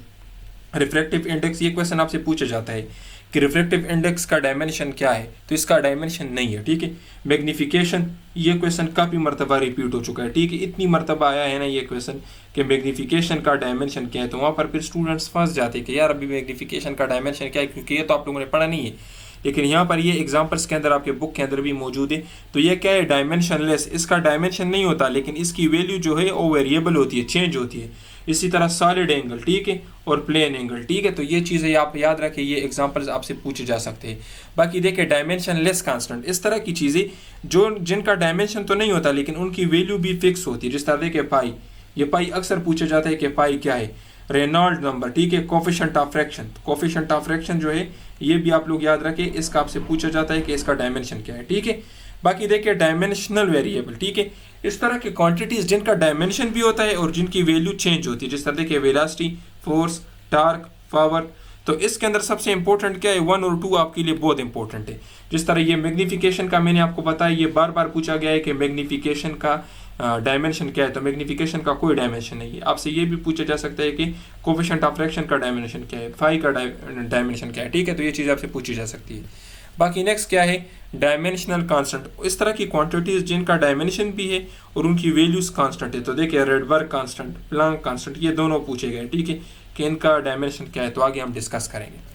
रिफ्रैक्टिव इंडेक्स, ये क्वेश्चन आपसे पूछा जाता है कि रिफ्रैक्टिव इंडेक्स का डायमेंशन क्या है, तो इसका डायमेंशन नहीं है, ठीक है। मैग्निफिकेशन, ये क्वेश्चन काफ़ी मरतबा रिपीट हो चुका है, ठीक है। इतनी मरतबा आया है ना ये क्वेश्चन कि मैग्निफिकेशन का डायमेंशन क्या है, तो वहाँ पर फिर स्टूडेंट्स फंस जाते हैं कि यार अभी मैग्निफिकेशन का डायमेंशन क्या है, क्योंकि ये तो आप लोगों ने पढ़ा नहीं है। लेकिन यहाँ पर ये एग्जाम्पल्स के अंदर आपके बुक के अंदर भी मौजूद है। तो ये क्या है? डायमेंशन लेस, इसका डायमेंशन नहीं होता लेकिन इसकी वैल्यू जो है वो वेरिएबल होती है, चेंज होती है। इसी तरह सॉलिड एंगल, ठीक है, और प्लेन एंगल, ठीक है। तो ये चीज़ें आप याद रखें, ये एग्जांपल्स आपसे पूछे जा सकते हैं। बाकी देखिए, डायमेंशन लेस कांस्टेंट, इस तरह की चीज़ें जो जिनका डायमेंशन तो नहीं होता लेकिन उनकी वैल्यू भी फिक्स होती है। जिस तरह देखिए पाई, ये पाई अक्सर पूछा जाता है कि पाई क्या है? रेनॉल्ड नंबर, ठीक है। Coefficient of fraction, coefficient of fraction जो है ये भी आप लोग याद रखें, इसका आपसे पूछा जाता है कि इसका डायमेंशन क्या है, ठीक है। बाकी देखिए, डायमेंशनल वेरिएबल, ठीक है, इस तरह की क्वांटिटीज जिनका डायमेंशन भी होता है और जिनकी वैल्यू चेंज होती है। जिस तरह देखिए, वेलोसिटी, फोर्स, टार्क, पावर। तो इसके अंदर सबसे इंपॉर्टेंट क्या है? 1 और 2 आपके लिए बहुत इंपॉर्टेंट है। जिस तरह ये मैग्निफिकेशन का मैंने आपको बताया, ये बार बार पूछा गया है कि मैग्निफिकेशन का डायमेंशन क्या है, तो मैग्निफिकेशन का कोई डायमेंशन नहीं है। आपसे ये भी पूछा जा सकता है कि कोफिशिएंट ऑफ फ्रैक्शन का डायमेंशन क्या है, फाई का डायमेंशन क्या है, ठीक है। तो ये चीज़ आपसे पूछी जा सकती है। बाकी नेक्स्ट क्या है? डायमेंशनल कांस्टेंट, इस तरह की क्वांटिटीज जिनका डायमेंशन भी है और उनकी वैल्यूज कांस्टेंट है। तो देखिए, रेडबर्ग कांस्टेंट, प्लैंक कांस्टेंट, ये दोनों पूछे गए, ठीक है, कि इनका डायमेंशन क्या है। तो आगे हम डिस्कस करेंगे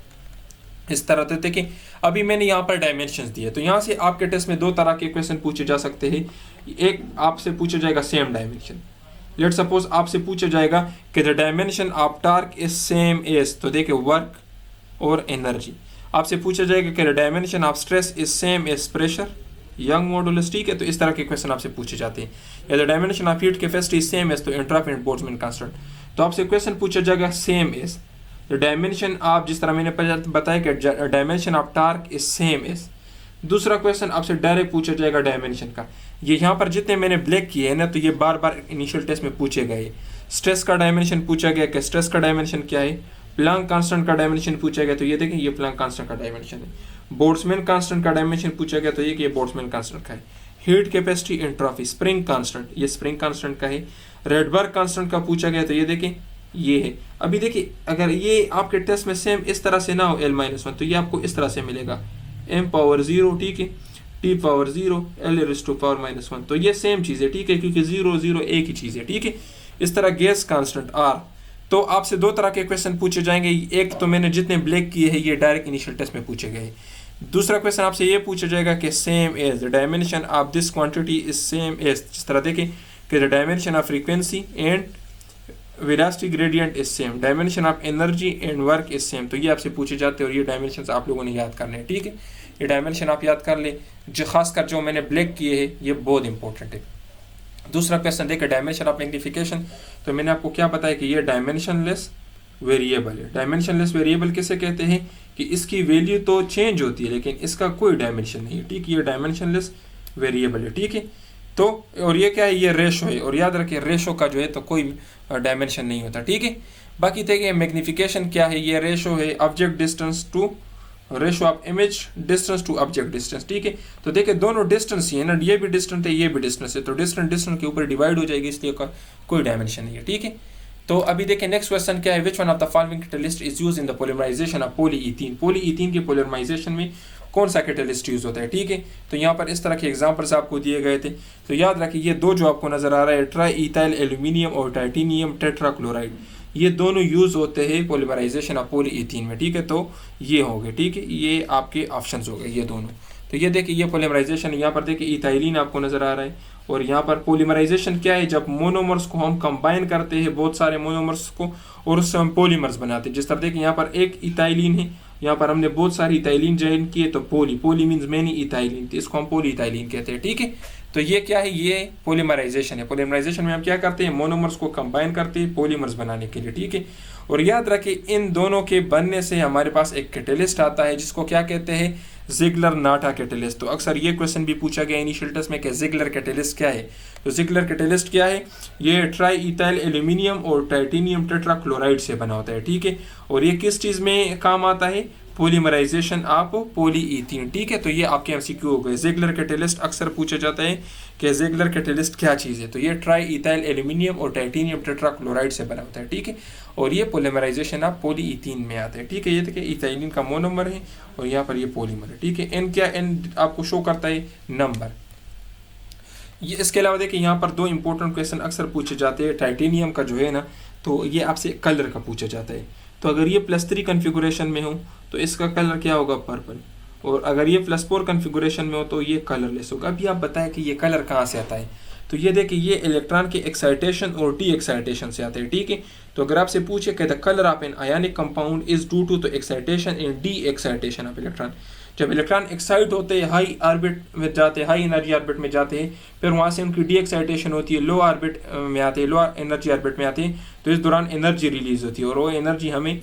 इस तरह। तो देखिए, अभी मैंने यहाँ पर डायमेंशंस दिए, तो यहाँ से आपके टेस्ट में 2 तरह के क्वेश्चन पूछे जा सकते हैं। एक आपसे पूछा जाएगा सेम डायमेंशन। लेट सपोज आपसे पूछा जाएगा कि the dimension of torque is same as, तो देखिए वर्क और एनर्जी। आपसे पूछा जाएगा कि the dimension of stress is same as pressure, Young modulus, ठीक है। तो इस तरह के क्वेश्चन आपसे पूछे जाते हैं। या the dimension of heat capacity is same as, तो एंट्रोपी एंड बोल्ट्जमैन कांस्टेंट। तो आपसे क्वेश्चन पूछा जाएगा same as the dimension of, जिस तरह मैंने बताया कि dimension of torque is same as. दूसरा क्वेश्चन आपसे डायरेक्ट पूछा जाएगा डायमेंशन का। ये यहाँ पर जितने मैंने ब्लैक किए हैं ना, तो ये बार बार इनिशियल टेस्ट में पूछे गए। स्ट्रेस का डायमेंशन पूछा गया कि स्ट्रेस का डायमेंशन क्या है। प्लैंक कांस्टेंट का डायमेंशन पूछा गया, तो ये देखें, ये प्लैंक कांस्टेंट का डायमेंशन है। बोल्ट्जमैन कांस्टेंट का डायमेंशन पूछा गया, तो ये बोल्ट्जमैन कांस्टेंट का है। Heat capacity entropy, spring constant, ये स्प्रिंग कांस्टेंट का है। रेडबर्ग कांस्टेंट का पूछा गया, तो ये देखें, ये है। अभी देखिए, अगर ये आपके टेस्ट में सेम इस तरह से ना हो l-1, तो ये आपको इस तरह से मिलेगा m⁻0, ठीक है, t⁻0 l⁻⁻⁻1। तो ये सेम चीज़ है, ठीक है, क्योंकि 0 0 एक ही चीज़ है, ठीक है। इस तरह गैस कांस्टेंट r। तो आपसे 2 तरह के क्वेश्चन पूछे जाएंगे। एक तो मैंने जितने ब्लैक किए हैं ये डायरेक्ट इनिशियल टेस्ट में पूछे गए। दूसरा क्वेश्चन आपसे ये पूछा जाएगा कि same as the dimension of this quantity is same as, जिस तरह देखें कि the dimension of frequency and velocity gradient is same, dimension of energy and work is same. तो ये आपसे पूछे जाते हैं और ये डायमेंशंस आप लोगों ने याद करने हैं, ठीक है। ये डायमेंशन आप याद कर ले, जो खासकर जो मैंने ब्लैक किए हैं ये बहुत इंपॉर्टेंट है। दूसरा क्वेश्चन देखिए, डायमेंशन ऑफ मैग्निफिकेशन। तो मैंने आपको क्या बताया कि ये डायमेंशनलेस वेरिएबल है। डायमेंशनलेस वेरिएबल किसे कहते हैं कि इसकी वैल्यू तो चेंज होती है लेकिन इसका कोई डायमेंशन नहीं है, ठीक है। ये डायमेंशनलेस वेरिएबल है, ठीक है। तो और ये क्या है? ये रेशो है, और याद रखिए रेशो का जो है तो कोई डायमेंशन नहीं होता, ठीक है। बाकी देखिए, मैग्निफिकेशन क्या है? ये रेशो है object distance to ratio of image distance to object distance, ठीक है। तो देखिए, दोनों डिस्टेंस ही है ना, ये भी डिस्टेंस है, ये भी डिस्टेंस है, तो डिस्टेंस डिस्टेंस के ऊपर डिवाइड हो जाएगी, इसलिए कोई डायमेंशन नहीं है, ठीक है। तो अभी देखिए, नेक्स्ट क्वेश्चन क्या है? Which one of the following catalyst is used in the polymerisation of polyethene. Polyethene के पॉलीमराइजेशन में कौन सा कैटलिस्ट यूज होता है, ठीक है। तो यहाँ पर इस तरह के एग्जांपल्स आपको दिए गए थे। तो याद रखिए, ये 2 जो आपको नजर आ रहा है, ट्राई इथाइल एल्यूमिनियम और टाइटेनियम टेट्राक्लोराइड, ये दोनों यूज होते हैं पॉलीमराइजेशन ऑफ पॉलीईथीन में, ठीक है। तो ये हो गए, ठीक है, ये आपके ऑप्शंस हो गए ये दोनों। तो ये देखिए, ये पॉलीमराइजेशन, यहाँ पर देखिए इथाइलिन आपको नजर आ रहा है और यहाँ पर पॉलीमराइजेशन क्या है, जब मोनोमर्स को हम कंबाइन करते हैं, बहुत सारे मोनोमर्स को, और उससे हम पॉलीमर्स बनाते हैं। जिस तरह देखिए यहाँ पर एक इथाइलिन है, यहाँ पर हमने बहुत सारी इथाइलिन ज्वाइन किए, तो पोली मीन्स मैनी इथाइलिन, तो इसको हम पॉली इथाइलिन कहते हैं। ठीक है, तो ये क्या है, ये पॉलीमराइजेशन है। पॉलीमराइजेशन में हम क्या करते हैं, मोनोमर्स को कंबाइन करते हैं पॉलीमर्स बनाने के लिए। ठीक है, और याद रखें इन दोनों के बनने से हमारे पास एक कैटेलिस्ट आता है जिसको क्या कहते हैं, जिगलर नाटा कैटेलिस्ट। तो अक्सर ये क्वेश्चन भी पूछा गया इनिशियल टेस्ट में कि जिगलर कैटेलिस्ट क्या है। तो जिगलर कैटेलिस्ट क्या है, ये ट्राई इथाइल एल्यूमिनियम और टाइटेनियम टेट्राक्लोराइड से बना होता है। ठीक है, और ये किस चीज़ में काम आता है, पॉलीमराइजेशन ऑफ पॉलीईथीन। ठीक है, तो ये आपके एमसीक्यू हो गए। जिगलर कैटेलिस्ट अक्सर पूछा जाता है कि जिगलर कैटेलिस्ट क्या चीज़ है, तो ये ट्राई इथाइल एल्यूमिनियम और टाइटेनियम टेट्राक्लोराइड से बना होता है। ठीक है, और ये पॉलीमराइजेशन ऑफ पॉलीईथीन में आता है। ठीक है, ये देखिए इथाइलिन का मोनोमर है और यहाँ पर ये पॉलीमर है। ठीक है, एन क्या, एन आपको शो करता है नंबर। ये इसके अलावा देखिए यहाँ पर दो इंपॉर्टेंट क्वेश्चन अक्सर पूछे जाते हैं। टाइटेनियम का जो है ना, तो ये आपसे कलर का पूछा जाता है। तो अगर ये +3 कन्फिगुरेशन में हो तो इसका कलर क्या होगा, पर्पल, और अगर ये +4 कन्फिगुरेशन में हो तो ये कलरलेस होगा। अभी आप बताएं कि ये कलर कहाँ से आता है, तो ये देखिए ये इलेक्ट्रॉन के एक्साइटेशन और डी एक्साइटेशन से आते हैं। ठीक है, तो अगर आपसे पूछे कि the colour of an ionic compound is due to the excitation and de excitation of electron, जब इलेक्ट्रॉन एक्साइट होते हैं, हाई ऑर्बिट में जाते हैं, हाई एनर्जी ऑर्बिट में जाते हैं, फिर वहाँ से उनकी डी एक्साइटेशन होती है, लो ऑर्बिट में आते हैं, लो एनर्जी ऑर्बिट में आते हैं, तो इस दौरान एनर्जी रिलीज होती है और वो एनर्जी हमें।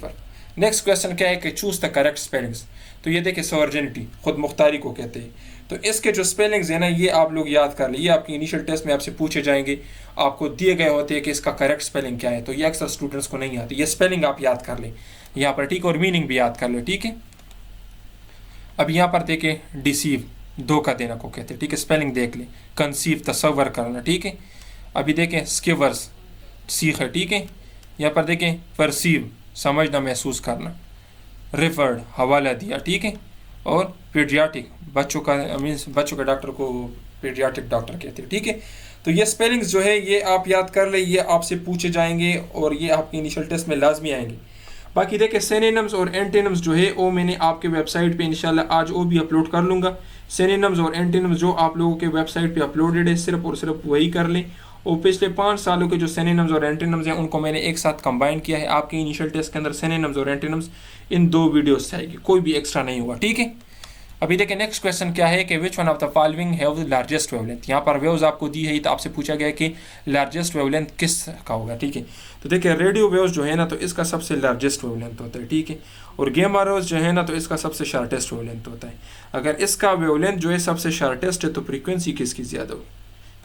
नेक्स्ट क्वेश्चन क्या है कि चूज द करेक्ट स्पेलिंग्स। तो ये देखिए सॉवर्जिनिटी, खुद मुख्तारी को कहते हैं। तो इसके जो स्पेलिंग्स है ना, ये आप लोग याद कर लीजिए, आपकी इनिशियल टेस्ट में आपसे पूछे जाएंगे, आपको दिए गए होते हैं कि इसका करेक्ट स्पेलिंग क्या है, तो ये अक्सर स्टूडेंट्स को नहीं आती। ये स्पेलिंग आप याद कर लें यहाँ पर, ठीक, और मीनिंग भी याद कर लें। ठीक है, अब यहाँ पर देखें डिसीव, धोखा देना को कहते हैं। ठीक है, स्पेलिंग देख लें। कंसीव, तसव्वुर करना। ठीक है, अभी देखें स्किवर्स, सीख है। ठीक है, यहाँ पर देखें परसीव, समझना, महसूस करना। रिफर्ड, हवाला दिया। ठीक है, और पीडियाट्रिक, बच्चों का मीन्स बच्चों के डॉक्टर को पीडियाट्रिक डॉक्टर कहते हैं। ठीक है, तो ये स्पेलिंग्स जो है ये आप याद कर ले, ये आपसे पूछे जाएंगे और ये आपके इनिशियल टेस्ट में लाजमी आएंगे। बाकी देखिए सिनोनिम्स और एंटोनिम्स जो है वो मैंने आपके वेबसाइट पे इंशाल्लाह आज वो भी अपलोड कर लूँगा। सिनोनिम्स और एंटोनिम्स जो आप लोगों के वेबसाइट पे अपलोडेड है, सिर्फ और सिर्फ वही कर लें। और पिछले 5 सालों के जो सिनोनिम्स और एंटोनिम्स हैं उनको मैंने एक साथ कंबाइन किया है। आपके इनिशियल टेस्ट के अंदर सिनोनिम्स और एंटोनिम्स इन 2 वीडियोस से आएगी, कोई भी एक्स्ट्रा नहीं हुआ। ठीक है, अभी देखिए नेक्स्ट क्वेश्चन क्या है कि विच one of the following have the largest wavelength. यहाँ पर वेव्स आपको दी है, तो आपसे पूछा गया कि लार्जेस्ट वेवलेंथ किस का होगा। ठीक है, तो देखिए रेडियो वेव्स जो है ना, तो इसका सबसे लार्जेस्ट वेवलेंथ होता है। ठीक है, और गेमा रेव्स जो है ना, तो इसका सबसे शॉर्टेस्ट वेवलेंथ होता है। अगर इसका वेवलेंथ जो है सबसे शॉर्टेस्ट है तो फ्रीक्वेंसी किसकी ज़्यादा होगी,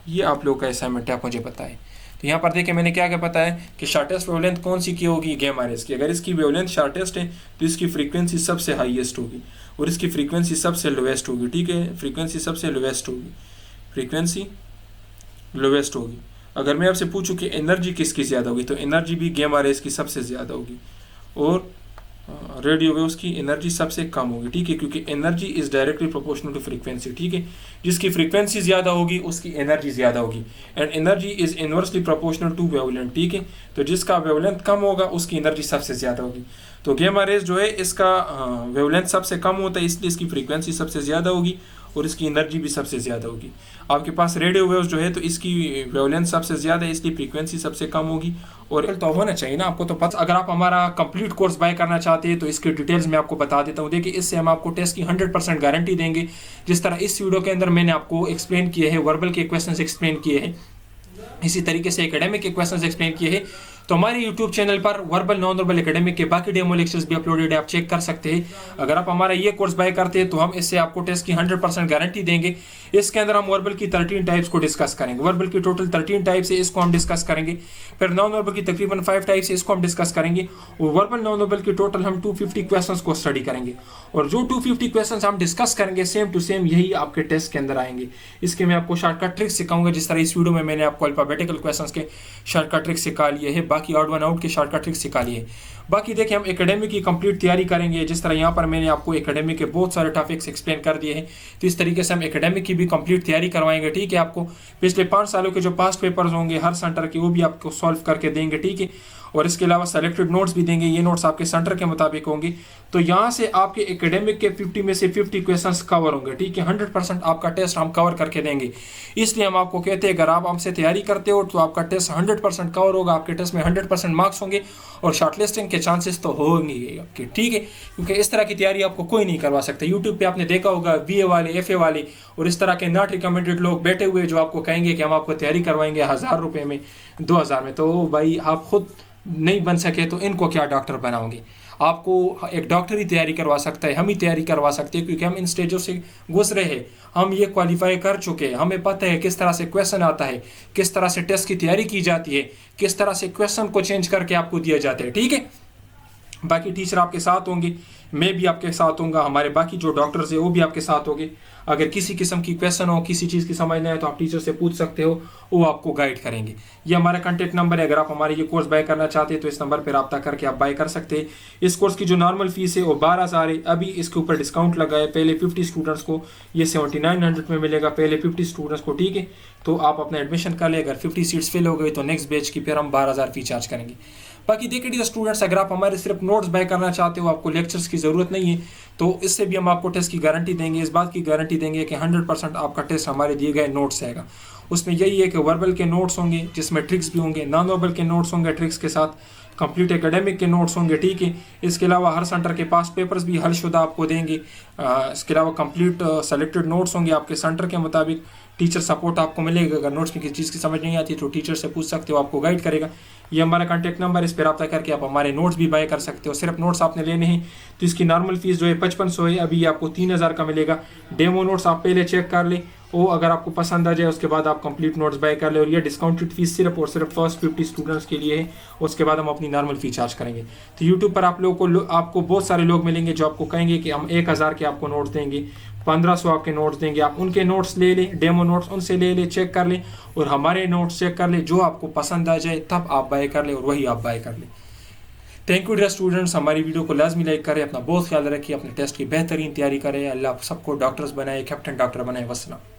ये आप लोग का असाइनमेंट है, आप मुझे बताएं। तो यहाँ पर देखिए मैंने क्या क्या बताया कि शॉर्टेस्ट वेवलेंथ कौन सी की होगी, गेमा रेज की। अगर इसकी वेवलेंथ शॉर्टेस्ट है तो इसकी फ्रीक्वेंसी सबसे हाईएस्ट होगी और इसकी फ्रीक्वेंसी सबसे लोवेस्ट होगी। ठीक है, फ्रीक्वेंसी सबसे लोवेस्ट होगी, फ्रीक्वेंसी लोवेस्ट होगी। अगर मैं आपसे पूछूं कि एनर्जी किसकी ज़्यादा होगी, तो एनर्जी भी गेमा रेज की सबसे ज़्यादा होगी और रेडियो वेव्स की एनर्जी सबसे कम होगी। ठीक है, क्योंकि energy is directly proportional to frequency. ठीक है, जिसकी फ्रीक्वेंसी ज़्यादा होगी उसकी एनर्जी ज़्यादा होगी and energy is inversely proportional to wavelength. ठीक है, तो जिसका वेवलेंथ कम होगा उसकी एनर्जी सबसे ज़्यादा होगी। तो गेमा रेज जो है इसका वेवलेंथ सबसे कम होता है, इसलिए इसकी फ्रीक्वेंसी सबसे ज़्यादा होगी और इसकी एनर्जी भी सबसे ज़्यादा होगी। आपके पास रेडियो वेव्स जो है तो इसकी वेवलेंथ सबसे ज़्यादा है, इसलिए फ्रीक्वेंसी सबसे कम होगी। और तो होना चाहिए ना आपको, तो पता। अगर आप हमारा कंप्लीट कोर्स बाय करना चाहते हैं तो इसके डिटेल्स में आपको बता देता हूँ। देखिए इससे हम आपको टेस्ट की 100% गारंटी देंगे। जिस तरह इस वीडियो के अंदर मैंने आपको एक्सप्लेन किए हैं, वर्बल के क्वेश्चन एक्सप्लेन किए हैं, इसी तरीके से एकेडमिक के क्वेश्चंस एक्सप्लेन किए हैं। तो हमारे यूट्यूब चैनल पर वर्बल नॉन वर्बल एकेडमिक के बाकी डेमो लेक्चर्स भी अपलोडेड है, आप चेक कर सकते हैं। अगर आप हमारा ये कोर्स बाय करते हैं तो हम इससे आपको टेस्ट की 100% गारंटी देंगे। इसके अंदर हम वर्बल की 13 टाइप्स को डिस्कस करेंगे। वर्बल की टोटल 13 टाइप्स है, इसको हम डिस्कस करेंगे। फिर नॉन वर्बल की तकरीबन 5 टाइप्स है, इसको हम डिस्कस करेंगे। और वर्बल नॉन वर्बल की टोटल हम 250 क्वेश्चंस को स्टडी करेंगे और जो 250 क्वेश्चंस हम डिस्कस करेंगे सेम टू सेम यही आपके टेस्ट के अंदर आएंगे। इसके मैं आपको शॉर्टकट ट्रिक्स सिखाऊंगा, जिस तरह इस वीडियो में मैंने आपको अल्फाबेटिकल क्वेश्चंस के शॉर्टकट ट्रिक्स सिखा लिए हैं, बाकी ऑड वन आउट के शॉर्टकट ट्रिक्स सिखा लिए। बाकी देखिए हम एकेडमिक की कंप्लीट तैयारी करेंगे। जिस तरह यहाँ पर मैंने आपको एकेडमिक के बहुत सारे टॉपिक्स एक्सप्लेन कर दिए हैं, तो इस तरीके से हम एकेडमिक की भी कंप्लीट तैयारी करवाएंगे। ठीक है, आपको पिछले 5 सालों के जो पास्ट पेपर्स होंगे हर सेंटर के वो भी आपको सॉल्व करके देंगे। ठीक है, और इसके अलावा सेलेक्टेड नोट्स भी देंगे। ये नोट्स आपके सेंटर के मुताबिक होंगे। तो यहाँ से आपके एकेडमिक के 50 में से 50 क्वेश्चंस कवर होंगे, ठीक है। 100% आपका टेस्ट हम कवर करके देंगे। इसलिए हम आपको कहते हैं अगर आप हमसे तैयारी करते हो तो आपका टेस्ट 100% कवर होगा, आपके टेस्ट में 100% मार्क्स होंगे और शॉर्टलिस्टिंग के चांसेस तो होंगे आपके, ठीक है। क्योंकि इस तरह की तैयारी आपको कोई नहीं करवा सकता। यूट्यूब पे आपने देखा होगा BA वाले, FA वाले और इस तरह के नॉट रिकमेंडेड लोग बैठे हुए जो आपको कहेंगे कि हम आपको तैयारी करवाएंगे 1000 रुपये में, 2000 में। तो भाई आप खुद नहीं बन सके तो इनको क्या डॉक्टर बनाओगे। आपको एक डॉक्टर ही तैयारी करवा सकता है, हम ही तैयारी करवा सकते हैं, क्योंकि हम इन स्टेजों से गुजरे हैं, हम ये क्वालिफाई कर चुके हैं, हमें पता है किस तरह से क्वेश्चन आता है, किस तरह से टेस्ट की तैयारी की जाती है, किस तरह से क्वेश्चन को चेंज करके आपको दिए जाते हैं, ठीक है। बाकी टीचर आपके साथ होंगे, मैं भी आपके साथ होऊंगा, हमारे बाकी जो डॉक्टर्स हैं वो भी आपके साथ होंगे। अगर किसी किस्म की क्वेश्चन हो, किसी चीज़ की समझ नहीं आए तो आप टीचर से पूछ सकते हो, वो आपको गाइड करेंगे। ये हमारा कॉन्टैक्ट नंबर है। अगर आप हमारे ये कोर्स बाय करना चाहते हैं तो इस नंबर पर रब्ता करके आप बाय कर सकते हैं। इस कोर्स की जो नॉर्मल फीस है वो 12,000 है। अभी इसके ऊपर डिस्काउंट लगा है। पहले 50 स्टूडेंट्स को ये 7900 में मिलेगा, पहले 50 स्टूडेंट्स को, ठीक है। तो आप अपना एडमिशन कर ले। अगर 50 सीट्स फिल हो गई तो नेक्स्ट बैच की फिर हम 12,000 फी चार्ज करेंगे। बाकी देखिए डियर स्टूडेंट्स, अगर आप हमारे सिर्फ नोट्स बाय करना चाहते हो, आपको लेक्चर्स की ज़रूरत नहीं है, तो इससे भी हम आपको टेस्ट की गारंटी देंगे। इस बात की गारंटी देंगे कि 100% आपका टेस्ट हमारे दिए गए नोट्स आएगा। उसमें यही है कि वर्बल के नोट्स होंगे जिसमें ट्रिक्स भी होंगे, नॉन वर्बल के नोट्स होंगे ट्रिक्स के साथ, कंप्लीट एकेडमिक के नोट्स होंगे, ठीक है। इसके अलावा हर सेंटर के पास पेपर्स भी हलशुदा आपको देंगे। इसके अलावा कंप्लीट सेलेक्टेड नोट्स होंगे आपके सेंटर के मुताबिक। टीचर सपोर्ट आपको मिलेगा। अगर नोट्स में किसी चीज़ की समझ नहीं आती तो टीचर से पूछ सकते हो, आपको गाइड करेगा। ये हमारा कॉन्टैक्ट नंबर, इस पर रब्ता करके आप हमारे नोट्स भी बाय कर सकते हो। सिर्फ नोट्स आपने लेने हैं तो इसकी नॉर्मल फीस जो है 5500 है, अभी आपको 3000 का मिलेगा। डेमो नोट्स आप पहले चेक कर ले, वो अगर आपको पसंद आ जाए उसके बाद आप कंप्लीट नोट्स बाय कर ले। और ये डिस्काउंटेड फीस सिर्फ और सिर्फ फर्स्ट 50 स्टूडेंट्स के लिए है, उसके बाद हम अपनी नॉर्मल फी चार्ज करेंगे। तो यूट्यूब पर आप लोगों को आपको बहुत सारे लोग मिलेंगे जो आपको कहेंगे कि हम 1000 के आपको नोट्स देंगे, 1500 आपके नोट्स देंगे। आप उनके नोट्स ले लें, डेमो नोट्स उनसे ले लें, चेक कर लें और हमारे नोट्स चेक कर लें। जो आपको पसंद आ जाए तब आप बाय कर लें और वही आप बाय कर लें। Thank you dear students. हमारी वीडियो को लाजमी लाइक करें, अपना बहुत ख्याल रखिए, अपने टेस्ट की बेहतरीन तैयारी करें। अल्लाह सबको डॉक्टर्स बनाए, कैप्टन डॉक्टर बनाए। वस्सलाम।